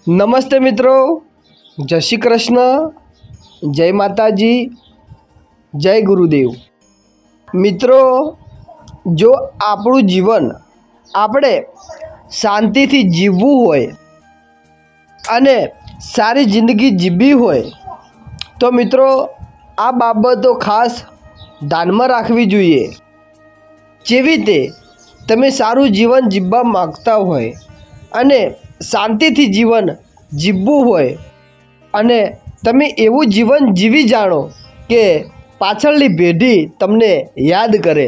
નમસ્તે મિત્રો, જય શ્રી કૃષ્ણ, જય માતાજી, જય ગુરુદેવ। મિત્રો, જો આપણું જીવન આપણે શાંતિથી જીવવું હોય અને સારી જિંદગી જીવવી હોય તો મિત્રો આ બાબતો ખાસ ધ્યાનમાં રાખવી જોઈએ। જેવી રીતે તમે સારું જીવન જીવવા માગતા હોય અને શાંતિથી જીવન જીવવું હોય અને તમે એવું જીવન જીવી જાણો કે પાછળની પેઢી તમને યાદ કરે,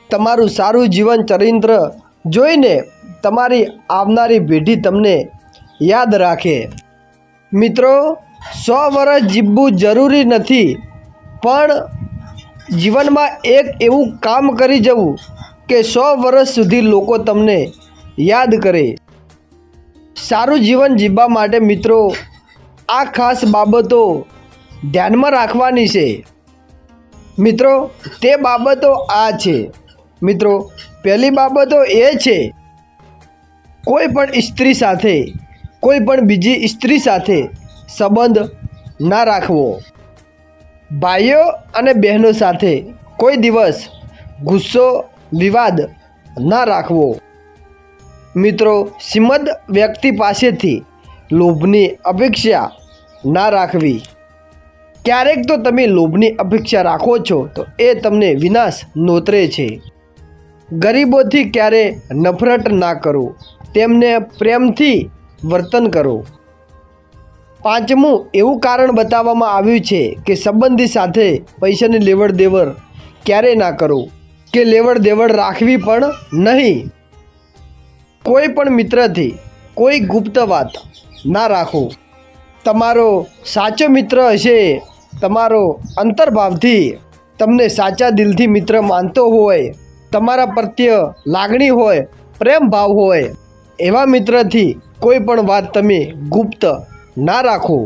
તમારું સારું જીવન ચરિત્ર જોઈને તમારી આવનારી પેઢી તમને યાદ રાખે। મિત્રો, 100 વર્ષ જીવવું જરૂરી નથી, પણ જીવનમાં એક એવું કામ કરી જવું કે 100 વર્ષ સુધી લોકો તમને યાદ કરે। સારું જીવન જીવવા માટે મિત્રો આ ખાસ બાબતો ધ્યાનમાં રાખવાની છે। મિત્રો, તે બાબતો આ છે। મિત્રો, પહેલી બાબતો એ છે કોઈ પણ સ્ત્રી સાથે, કોઈ પણ બીજી સ્ત્રી સાથે સંબંધ ના રાખવો। ભાઈઓ અને બહેનો સાથે કોઈ દિવસ ગુસ્સો વિવાદ ના રાખવો। મિત્રો, શ્રીમંત વ્યક્તિ પાસેથી લોભની અપેક્ષા ના રાખવી। ક્યારેક તો તમે લોભની અપેક્ષા રાખો છો તો એ તમને વિનાશ નોતરે છે। ગરીબોથી ક્યારે નફરત ના કરો, તેમને પ્રેમથી વર્તન કરો। પાંચમું એવું કારણ બતાવવામાં આવ્યું છે કે સંબંધી સાથે પૈસાની લેવડ દેવડ ક્યારે ના કરો કે લેવડ દેવડ રાખવી પણ નહીં। કોઈ પણ મિત્રથી કોઈ ગુપ્ત વાત ના રાખો। તમારો સાચો મિત્ર હશે તમારો અંતર્ભાવથી તમને સાચા દિલથી મિત્ર માનતો હોય, તમારા પ્રત્યે લાગણી હોય, પ્રેમ ભાવ હોય, એવા મિત્રથી કોઈ પણ વાત તમે ગુપ્ત ના રાખો।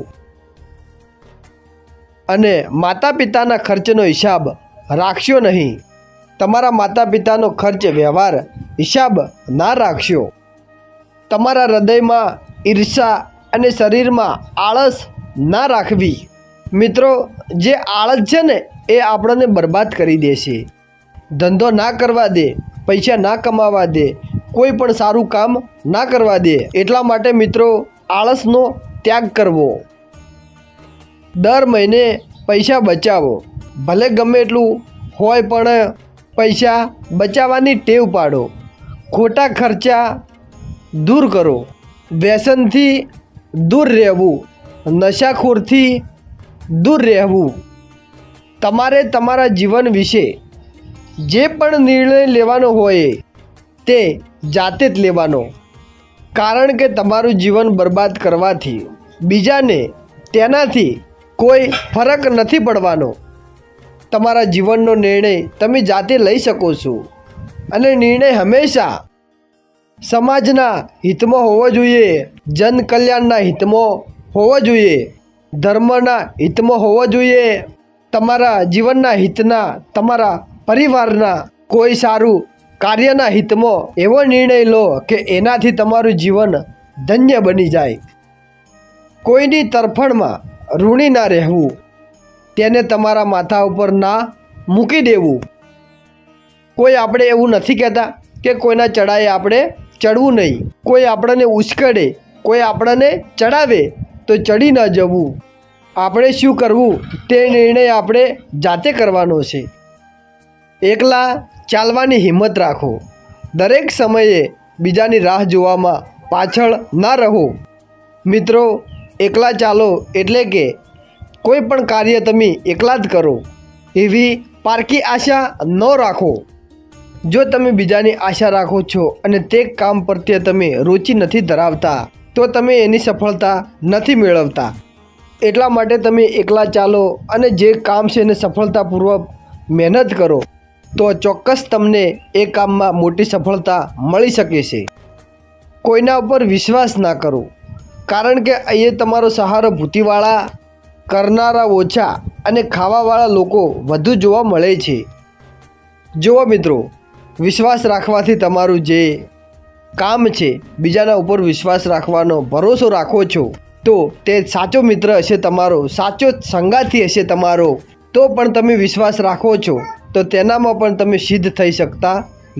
અને માતા પિતાના ખર્ચનો હિસાબ રાખશો નહીં। તમારા માતા પિતાનો ખર્ચ વ્યવહાર હિસાબ ના રાખશો। તમારા હૃદયમાં ઈર્ષા અને શરીરમાં આળસ ના રાખવી। મિત્રો, જે આળસ છે ને એ આપણને બરબાદ કરી દેશે, ધંધો ના કરવા દે, પૈસા ના કમાવા દે, કોઈ પણ સારું કામ ના કરવા દે। એટલા માટે મિત્રો આળસનો ત્યાગ કરવો। દર મહિને પૈસા બચાવો, ભલે ગમે એટલું હોય પણ પૈસા બચાવવાની ટેવ પાડો। ખોટા ખર્ચા દૂર કરો, વ્યસનથી દૂર રહેવું, નશાખોરથી દૂર રહેવું। તમારે તમારા જીવન વિશે જે પણ નિર્ણય લેવાનો હોય તે જાતે જ લેવાનો, કારણ કે તમારું જીવન બરબાદ કરવાથી બીજાને તેનાથી કોઈ ફરક નથી પડવાનો। તમારા જીવનનો નિર્ણય તમે જાતે લઈ શકો છો અને નિર્ણય હંમેશા સમાજના હિતમાં હોવો જોઈએ, જન કલ્યાણના હિતમાં હોવો જોઈએ, ધર્મના હિતમાં હોવો જોઈએ, તમારા જીવનના હિતના, તમારા પરિવારના કોઈ સારું કાર્યના હિતમાં એવો નિર્ણય લો કે એનાથી તમારું જીવન ધન્ય બની જાય। કોઈની તરફણમાં ઋણી ના રહેવું, તેને તમારા માથા ઉપર ના મૂકી દેવું। કોઈ આપણે એવું નથી કહેતા કે કોઈના ચડાએ આપણે ચડવું નહીં, કોઈ આપણને ઉશ્કેરે, કોઈ આપણને ચડાવે તો ચડી ન જવું। આપણે શું કરવું તે નિર્ણય આપણે જાતે કરવાનો છે। એકલા ચાલવાની હિંમત રાખો, દરેક સમયે બીજાની રાહ જોવામાં પાછળ ના રહો। મિત્રો, એકલા ચાલો એટલે કે કોઈ પણ કાર્ય તમે એકલા જ કરો એવી પારકી આશા ન રાખો। જો તમે બીજાની આશા રાખો છો અને તે કામ પ્રત્યે તમે રુચિ નથી ધરાવતા તો તમે એની સફળતા નથી મેળવતા। એટલા માટે તમે એકલા ચાલો અને જે કામ છે એને સફળતાપૂર્વક મહેનત કરો તો ચોક્કસ તમને એ કામમાં મોટી સફળતા મળી શકે છે। કોઈના ઉપર વિશ્વાસ ના કરો, કારણ કે અહીંયા તમારો સહારો ભૂતિવાળા કરનારા ઓછા અને ખાવાવાળા લોકો વધુ જોવા મળે છે। જુઓ મિત્રો, વિશ્વાસ રાખવાથી તમારું જે કામ છે, બીજાના ઉપર વિશ્વાસ રાખવાનો ભરોસો રાખો છો, તો તે સાચો મિત્ર હશે તમારો, સાચો સંગાથી હશે તમારો, તો પણ તમે વિશ્વાસ રાખો છો તો તેનામાં પણ તમે સિદ્ધ થઈ શકતા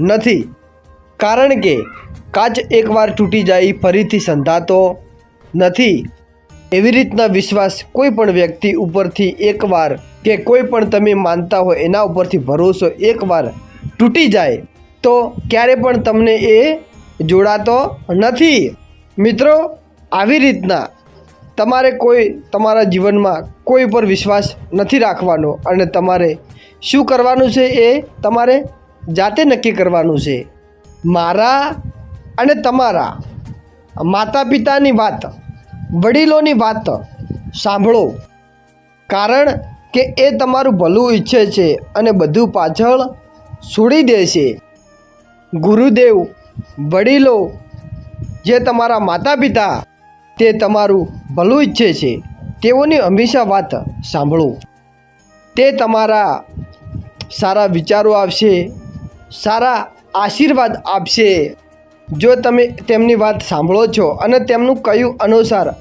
નથી. કારણ કે કાચ એકવાર તૂટી જાય ફરીથી સંધાતો નથી. એવી રીતના વિશ્વાસ કોઈ પણ વ્યક્તિ ઉપરથી એકવાર કે કોઈ પણ તમે માનતા હોય એના ઉપરથી ભરોસો એકવાર તૂટી જાય તો ક્યારે પણ તમને એ જોડાતો નથી. મિત્રો, આવી રીતના તમારે તમારા જીવનમાં કોઈ પર વિશ્વાસ નથી રાખવાનો અને તમારે શું કરવાનું છે એ તમારે જાતે નક્કી કરવાનું છે. મારા અને તમારા માતા પિતાની વાત, વડીલોની વાત સાંભળો, કારણ કે એ તમારું ભલું ઈચ્છે છે અને બધું પાછળ છોડી દે છે. ગુરુદેવ, વડીલો, જે તમારા માતા પિતા તે તમારું ભલું ઈચ્છે છે, તેઓની હંમેશા વાત સાંભળો. તે તમારા સારા વિચારો આપશે, સારા આશીર્વાદ આપશે. જો તમે તેમની વાત સાંભળો છો અને તેમનું કહ્યું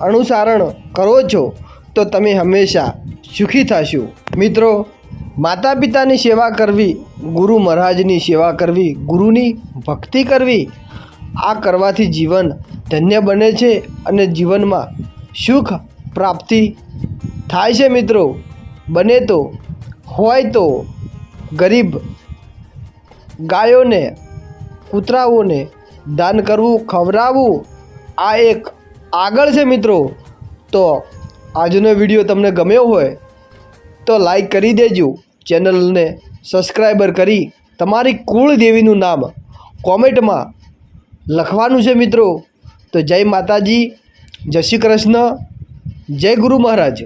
અનુસરણ કરો છો તો તમે હંમેશા સુખી થશો. મિત્રો, માતા પિતાની સેવા કરવી, ગુરુ મહારાજની સેવા કરવી, ગુરુની ભક્તિ કરવી, આ કરવાથી જીવન ધન્ય બને છે અને જીવનમાં સુખ પ્રાપ્તિ થાય છે. મિત્રો, બને તો હોય તો ગરીબ ગાયોને, કૂતરાઓને દાન કરવું, ખવડાવવું, આ એક આગળ છે. મિત્રો, તો આજનો વિડીયો તમને ગમ્યો હોય તો લાઈક કરી દેજો, ચેનલને સબસ્ક્રાઈબર કરી તમારી કુળદેવીનું નામ કોમેન્ટમાં લખવાનું છે. મિત્રો, તો જય માતાજી, જય શ્રી કૃષ્ણ, જય ગુરુ મહારાજ.